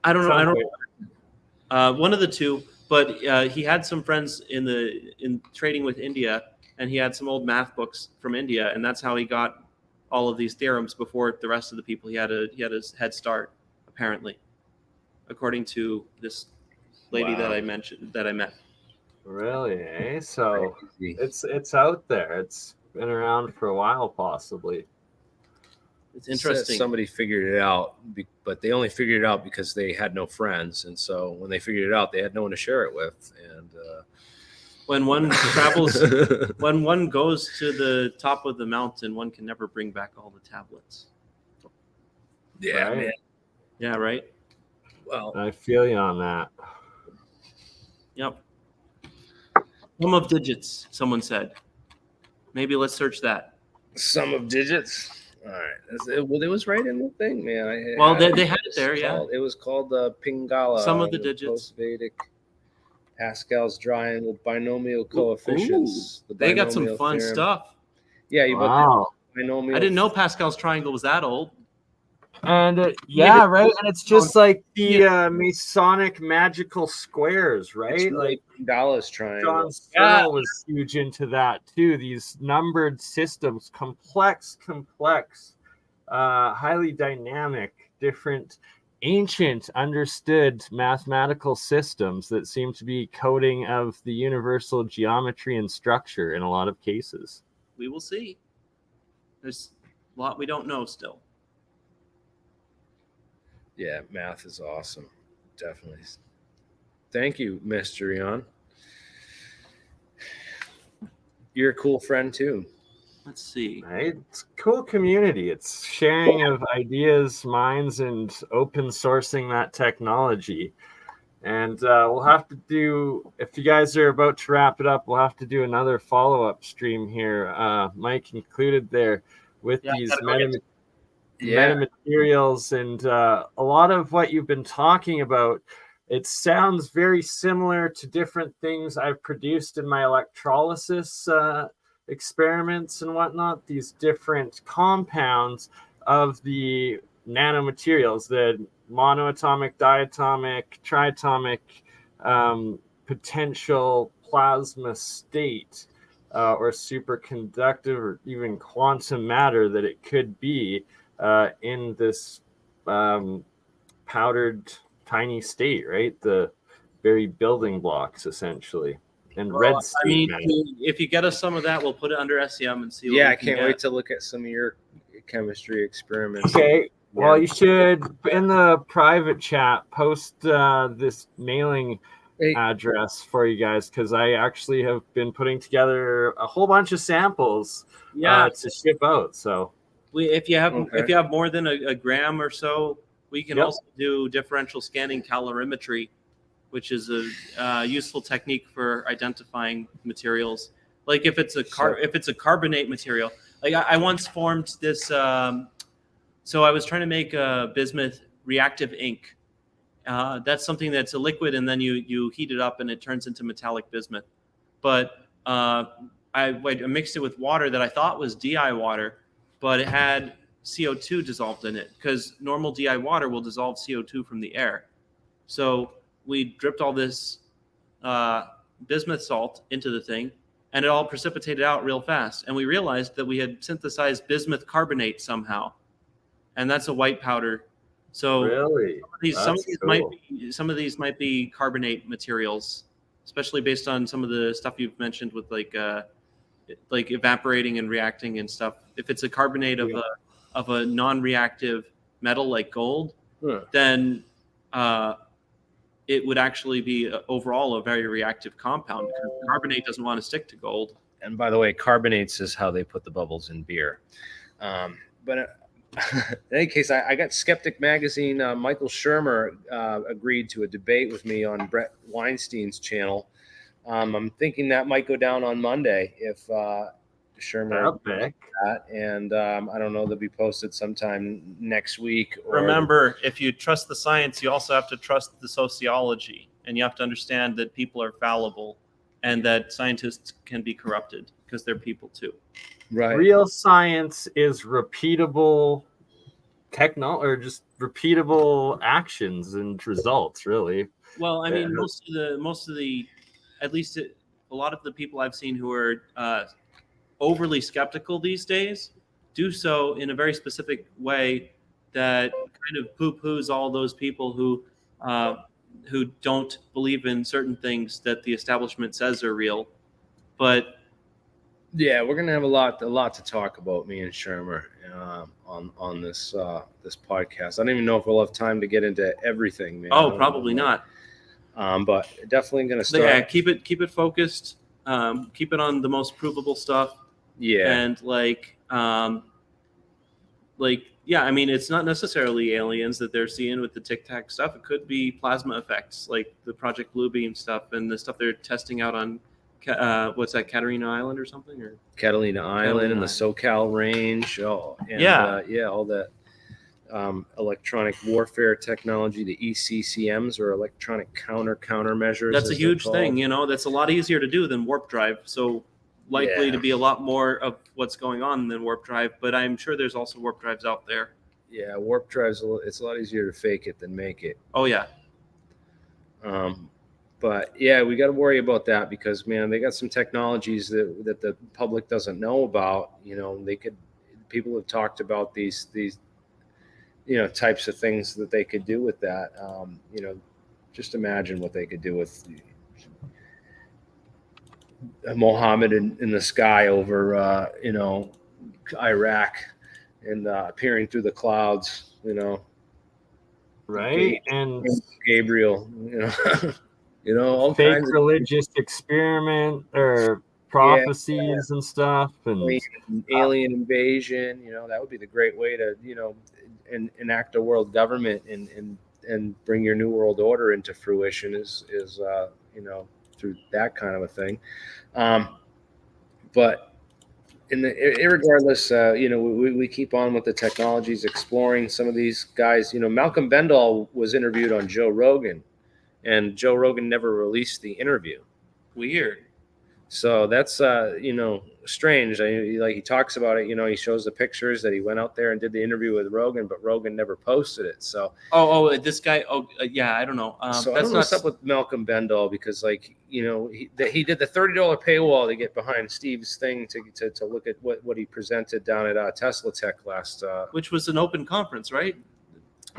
I don't know. I don't. One of the two, but he had some friends in trading with India, and he had some old math books from India, and that's how he got all of these theorems before the rest of the people. He had a head start, apparently, according to this lady that I met. Really, eh? So it's out there. It's been around for a while, possibly. It's interesting. Somebody figured it out, but they only figured it out because they had no friends, and so when they figured it out, they had no one to share it with. And when one travels, when one goes to the top of the mountain, one can never bring back all the tablets. Yeah, right? Man. Yeah, right. Well, I feel you on that. Yep. Sum of digits, someone said. Maybe let's search that. Sum of digits. All right. Well, it was right in the thing, man. They had it there, yeah. It was called Pingala. Sum of the digits. Post-Vedic Pascal's triangle binomial coefficients. They got some fun stuff. Yeah, wow. Binomial. I didn't know Pascal's triangle was that old. And right, and it's just like the Masonic magical squares, right? Like Dallas triangle. John Searle was huge into that too. These numbered systems, complex, highly dynamic, different, ancient, understood mathematical systems that seem to be coding of the universal geometry and structure in a lot of cases. We will see. There's a lot we don't know still. Yeah, math is awesome. Definitely. Thank you, Mr. Rion. You're a cool friend too. Let's see. Right? It's a cool community. It's sharing of ideas, minds, and open sourcing that technology. And we'll have to do, if you guys are about to wrap it up, we'll have to do another follow-up stream here. Mike included there with these metamaterials and a lot of what you've been talking about. It sounds very similar to different things I've produced in my electrolysis experiments and whatnot. These different compounds of the nanomaterials, the monoatomic, diatomic, triatomic potential plasma state or superconductive or even quantum matter that it could be in this powdered tiny state, right? The very building blocks, essentially. And red state. If you get us some of that, we'll put it under SEM and see. Yeah, I can't wait to look at some of your chemistry experiments. Okay. Well, you should, in the private chat, post this mailing address for you guys, because I actually have been putting together a whole bunch of samples to ship out. So if you have more than a gram or so, we can also do differential scanning calorimetry, which is a useful technique for identifying materials. Like if it's a carbonate material. Like I once formed this. So I was trying to make bismuth reactive ink. That's something that's a liquid, and then you heat it up, and it turns into metallic bismuth. But I mixed it with water that I thought was DI water, but it had CO2 dissolved in it, because normal DI water will dissolve CO2 from the air. So we dripped all this bismuth salt into the thing, and it all precipitated out real fast. And we realized that we had synthesized bismuth carbonate somehow, and that's a white powder. So really, some of these might be carbonate materials, especially based on some of the stuff you've mentioned with like evaporating and reacting and stuff. If it's a carbonate of a non-reactive metal like gold, then it would actually be overall a very reactive compound, because carbonate doesn't want to stick to gold. And by the way, carbonates is how they put the bubbles in beer. But in any case, I got Skeptic Magazine. Michael Shermer agreed to a debate with me on Brett Weinstein's channel. I'm thinking that might go down on Monday if Shermer did that. And I don't know, they'll be posted sometime next week. Remember, if you trust the science, you also have to trust the sociology, and you have to understand that people are fallible and that scientists can be corrupted because they're people too. Right. Real science is repeatable technology, or just repeatable actions and results, really. Well, I mean, most of the, at least a lot of the people I've seen who are overly skeptical these days do so in a very specific way that kind of poo-poos all those people who don't believe in certain things that the establishment says are real. But yeah, we're gonna have a lot to talk about, me and Shermer, on this podcast. I don't even know if we'll have time to get into everything, man. Oh, probably not. But definitely gonna start. Yeah, keep it focused. Keep it on the most provable stuff. Yeah, And yeah, I mean, it's not necessarily aliens that they're seeing with the Tic-Tac stuff. It could be plasma effects, like the Project Bluebeam stuff and the stuff they're testing out on what's that, Katarina Island or something, or Catalina Island and the SoCal range. Oh, and, all that electronic warfare technology, the ECCMs, or electronic countermeasures. That's a huge thing. You know, that's a lot easier to do than warp drive. So likely to be a lot more of what's going on than warp drive. But I'm sure there's also warp drives out there. Yeah, warp drives. It's a lot easier to fake it than make it. Oh yeah. But yeah, we got to worry about that because, man, they got some technologies that the public doesn't know about. You know, people have talked about these types of things that they could do with that. Just imagine what they could do with Mohammed in the sky over Iraq and appearing through the clouds. Right, and Gabriel. All fake kinds religious experiment or prophecies and stuff, and alien invasion. That would be the great way to enact a world government and bring your new world order into fruition is through that kind of a thing. But irregardless, we keep on with the technologies, exploring some of these guys. Malcolm Bendall was interviewed on Joe Rogan, and Joe Rogan never released the interview. Weird. So that's strange. He talks about it. He shows the pictures that he went out there and did the interview with Rogan, but Rogan never posted it. So this guy. Yeah, I don't know. So I don't know what's up with Malcolm Bendall, because he did the $30 paywall to get behind Steve's thing to look at what he presented down at Tesla Tech last. Which was an open conference, right?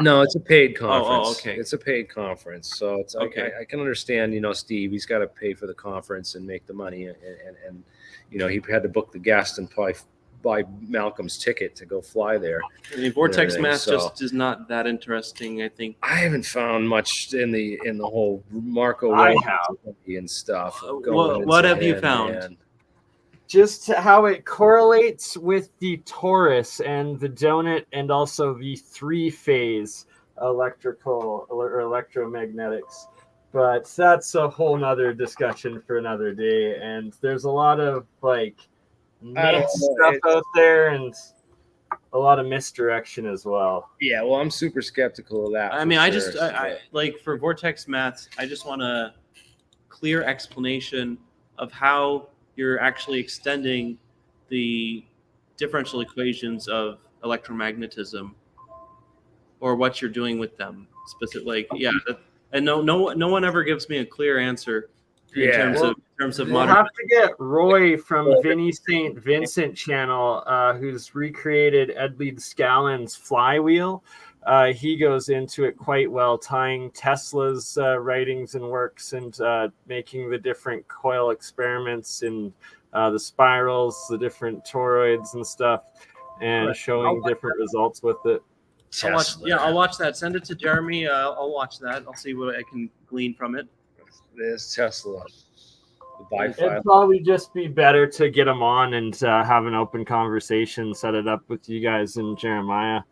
No, it's a paid conference. Oh, okay. It's a paid conference, so it's okay. I can understand. Steve, he's got to pay for the conference and make the money, and he had to book the guest and probably buy Malcolm's ticket to go fly there. I mean, Vortex Math just is not that interesting, I think. I haven't found much in the whole Marco and stuff. What have you found? Man. Just how it correlates with the torus and the donut, and also the three-phase electrical or electromagnetics. But that's a whole nother discussion for another day. And there's a lot of myth stuff out there, and a lot of misdirection as well. Yeah, well, I'm super skeptical of that. I mean, I for Vortex Maths, I just want a clear explanation of how you're actually extending the differential equations of electromagnetism, or what you're doing with them. And no one ever gives me a clear answer in terms of we'll have to get Roy from Vinny St. Vincent channel, who's recreated Edley Scallan's flywheel. He goes into it quite well, tying Tesla's writings and works and making the different coil experiments and the spirals, the different toroids and stuff, and showing different results with it. I'll watch that. Send it to Jeremy. I'll watch that. I'll see what I can glean from it. There's Tesla. It'd probably just be better to get him on and have an open conversation, set it up with you guys and Jeremiah.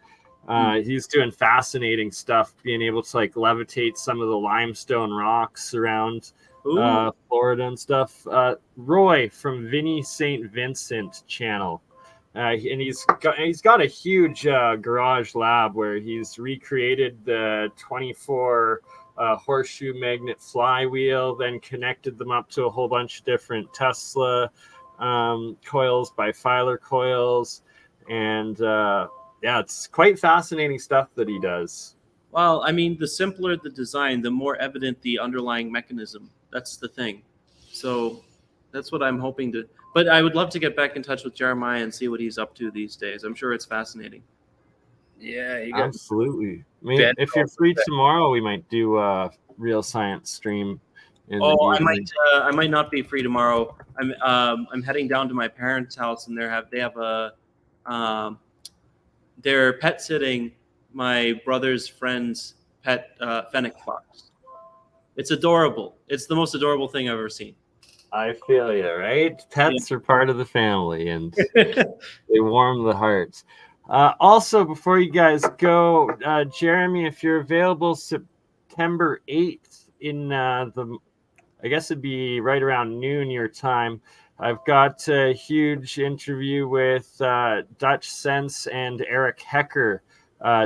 He's doing fascinating stuff, being able to levitate some of the limestone rocks around Florida and stuff. Roy from Vinny St. Vincent channel. And he's got a huge garage lab where he's recreated the 24 horseshoe magnet flywheel, then connected them up to a whole bunch of different Tesla coils, bifilar coils, and yeah, it's quite fascinating stuff that he does. Well, I mean, the simpler the design, the more evident the underlying mechanism. That's the thing. So that's what I'm hoping to. But I would love to get back in touch with Jeremiah and see what he's up to these days. I'm sure it's fascinating. Yeah, you got Absolutely. I mean, Ben if you're free tomorrow, we might do a real science stream. Oh, I might not be free tomorrow. I'm heading down to my parents' house, and they have a they're pet sitting my brother's friend's pet fennec fox. It's adorable. It's the most adorable thing I've ever seen. I feel you, right? Pets are part of the family, and they warm the heart. Also, before you guys go, Jeremy, if you're available September 8th in I guess it'd be right around noon your time, I've got a huge interview with Dutch Sense and Eric Hecker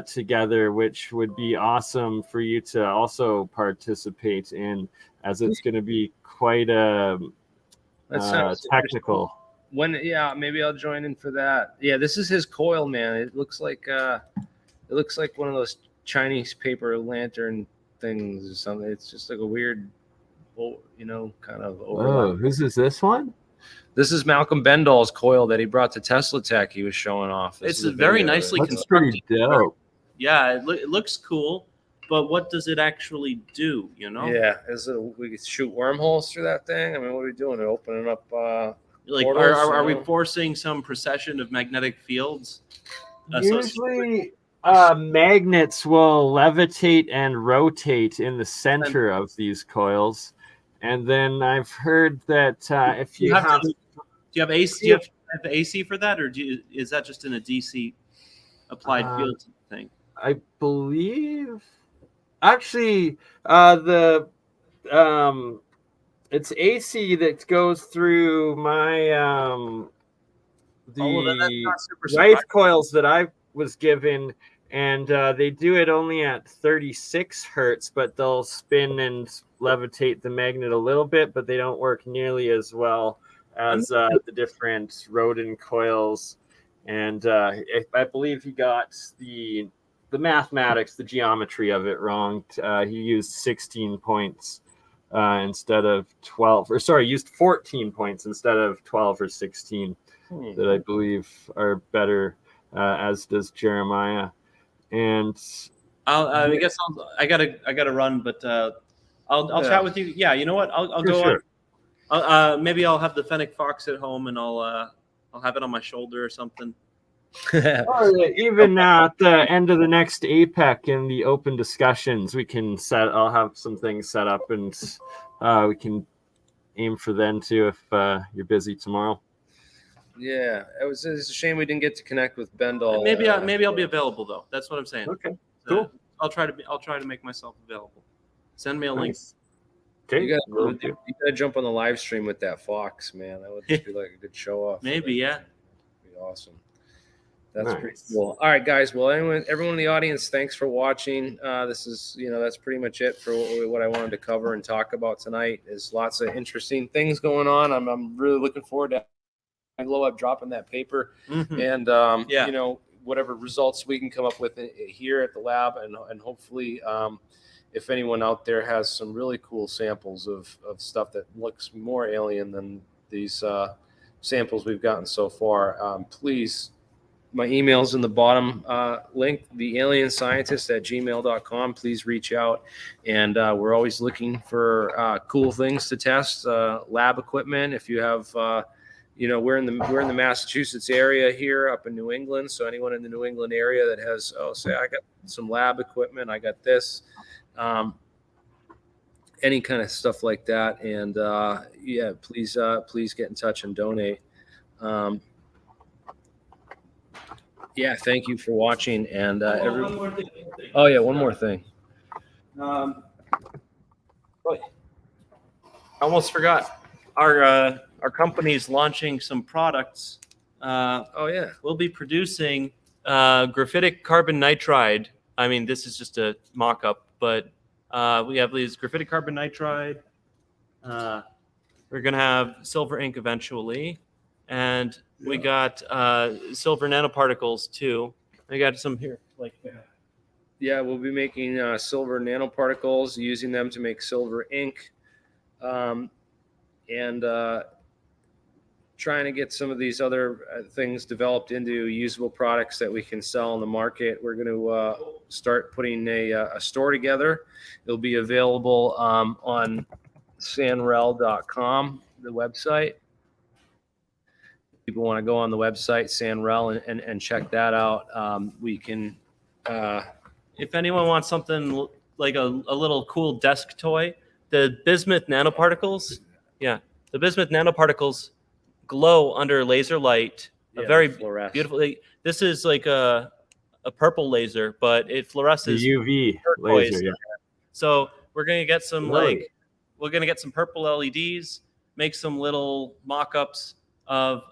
together, which would be awesome for you to also participate in, as it's going to be quite technical. Yeah, maybe I'll join in for that. Yeah, this is his coil, man. It looks like one of those Chinese paper lantern things or something. It's just like a weird, kind of overlap. Oh, whose is this one? This is Malcolm Bendall's coil that he brought to Tesla Tech. He was showing off. It's very nicely That's constructed. pretty dope. Yeah, it looks cool, but what does it actually do? Yeah, we could shoot wormholes through that thing. I mean, what are we doing? Opening up. Like, portals, are we forcing some precession of magnetic fields? Usually, magnets will levitate and rotate in the center of these coils, and then I've heard that if you have, do you have AC? Do you have AC for that, or is that just in a DC applied field thing? I believe, actually, it's AC that goes through my life coils that I was given, and they do it only at 36 hertz, but they'll spin and levitate the magnet a little bit, but they don't work nearly as well as the different Rodin coils. And I believe he got the mathematics, the geometry of it wrong. He used 16 points instead of 12, or sorry, used 14 points instead of 12 or 16 that I believe are better, as does Jeremiah. And I guess I gotta run, but I'll chat with you. Yeah, you know what? I'll go sure. on. Maybe I'll have the fennec fox at home, and I'll have it on my shoulder or something. Or even at the end of the next APEC in the open discussions, I'll have some things set up, and we can aim for then too if you're busy tomorrow. Yeah, it's a shame we didn't get to connect with Bendall. Maybe I'll be available though. That's what I'm saying. Okay, cool. I'll try to make myself available. Send me a link. Okay, you gotta jump on the live stream with that fox, man. That would just be like a good show off. Maybe, yeah. That'd be awesome. That's pretty cool. All right, guys. Well, everyone in the audience, thanks for watching. This is, that's pretty much it for what I wanted to cover and talk about tonight. There's lots of interesting things going on. I'm really looking forward to Glow Up dropping that paper, and whatever results we can come up with here at the lab, and hopefully, if anyone out there has some really cool samples of stuff that looks more alien than these samples we've gotten so far, please. My email's in the bottom link, the AlienScientist@gmail.com. Please reach out. And we're always looking for cool things to test, lab equipment. If you have, we're in the Massachusetts area here up in New England. So anyone in the New England area that has, say I got some lab equipment, I got this, any kind of stuff like that. And please get in touch and donate. Yeah, thank you for watching. And One more thing. Oh yeah, one more thing. I almost forgot. Our company's launching some products. We'll be producing graphitic carbon nitride. I mean, this is just a mock-up, but we have these graphitic carbon nitride. We're gonna have silver ink eventually. And we got silver nanoparticles too. I got some here. Like, yeah, we'll be making silver nanoparticles, using them to make silver ink, and trying to get some of these other things developed into usable products that we can sell on the market. We're going to start putting a store together. It'll be available on sanrel.com, the website. People want to go on the website, Sanrel, and check that out. We can... if anyone wants something like a little cool desk toy, the bismuth nanoparticles, the bismuth nanoparticles glow under laser light. A very beautiful. This is like a purple laser, but it fluoresces the UV turquoise. laser. Yeah. So we're gonna get some Really? we're gonna get some purple LEDs, make some little mock-ups of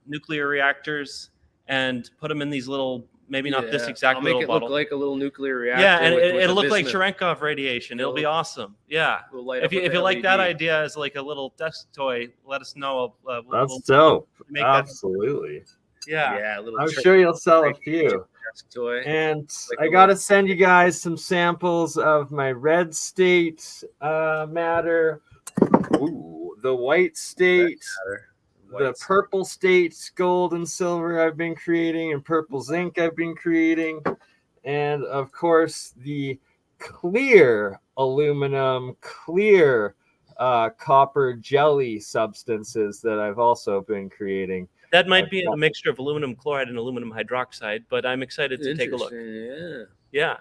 nuclear reactors, and put them in these little. Maybe not this exact I'll little make it bottle. look like a little nuclear reactor. Yeah, and with it'll a look like bismuth. Cherenkov radiation. It'll be awesome. Yeah. We'll light If up you with the like that LED. idea as like a little desk toy, let us know. That's dope. make that. Absolutely. Yeah. Yeah, a little I'm sure you'll sell a few. desk toy. And Like I a got to little- send you guys some samples of my red state matter, the white state, the purple state gold and silver I've been creating, and purple zinc I've been creating, and of course the clear aluminum, clear copper jelly substances that I've also been creating. That might be a mixture of aluminum chloride and aluminum hydroxide, but I'm excited to take a look. Yeah. Yeah.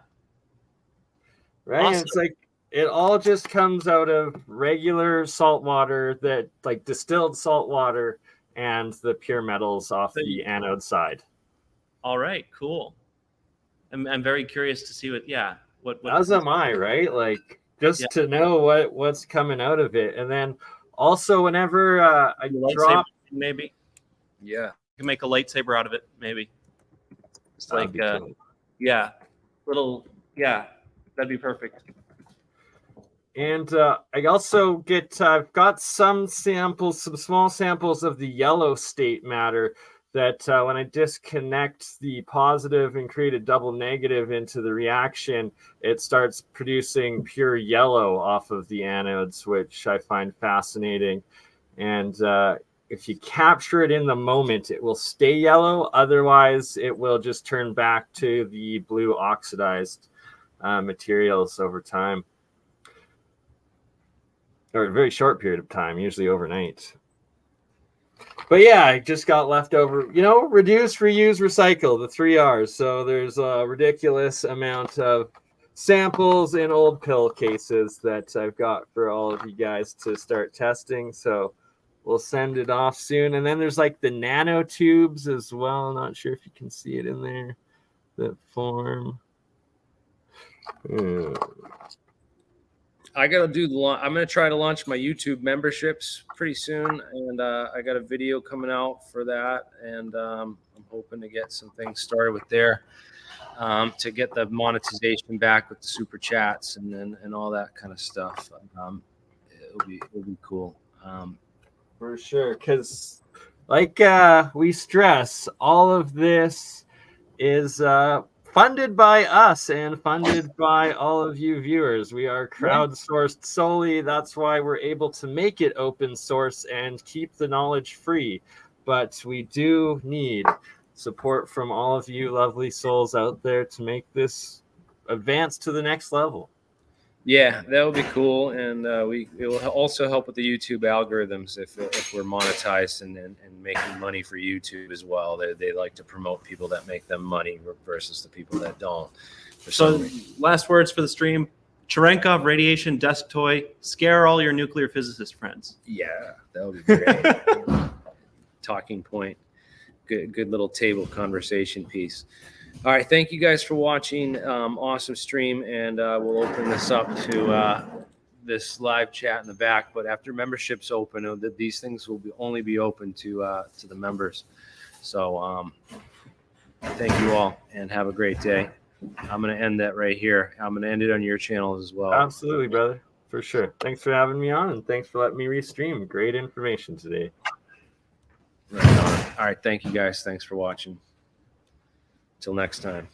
Right? Awesome. And it's like it all just comes out of regular salt water, that like distilled salt water, and the pure metals off the anode side. All right. Cool. I'm very curious to see what. As am I, right? Like just to know what's coming out of it, and then also whenever I drop, maybe. Yeah. You can make a lightsaber out of it, maybe. It's like, cool. that'd be perfect. And I also I've got some small samples of the yellow state matter that when I disconnect the positive and create a double negative into the reaction, it starts producing pure yellow off of the anodes, which I find fascinating. And if you capture it in the moment, it will stay yellow. Otherwise, it will just turn back to the blue oxidized materials over time. Or a very short period of time, usually overnight. But yeah, I just got leftover, reduce, reuse, recycle, the 3 R's. So there's a ridiculous amount of samples in old pill cases that I've got for all of you guys to start testing. So we'll send it off soon. And then there's like the nanotubes as well. Not sure if you can see it in there, that form. I gotta I'm gonna try to launch my YouTube memberships pretty soon, and I got a video coming out for that, and I'm hoping to get some things started with there to get the monetization back with the super chats and all that kind of stuff. It'll be cool. For sure, because like we stress, all of this is funded by us and funded by all of you viewers. We are crowdsourced solely. That's why we're able to make it open source and keep the knowledge free. But we do need support from all of you lovely souls out there to make this advance to the next level. Yeah, that would be cool, and it will also help with the YouTube algorithms if we're monetized and making money for YouTube as well. They like to promote people that make them money versus the people that don't. So, last words for the stream: Cherenkov radiation desk toy. Scare all your nuclear physicist friends. Yeah, that would be great. Talking point. Good little table conversation piece. All right, thank you guys for watching. Awesome stream, and we'll open this up to this live chat in the back. But after memberships open, these things will only be open to the members. So thank you all, and have a great day. I'm going to end that right here. I'm going to end it on your channel as well. Absolutely, brother. For sure. Thanks for having me on, and thanks for letting me restream. Great information today. Right on. All right, thank you guys. Thanks for watching. Till next time.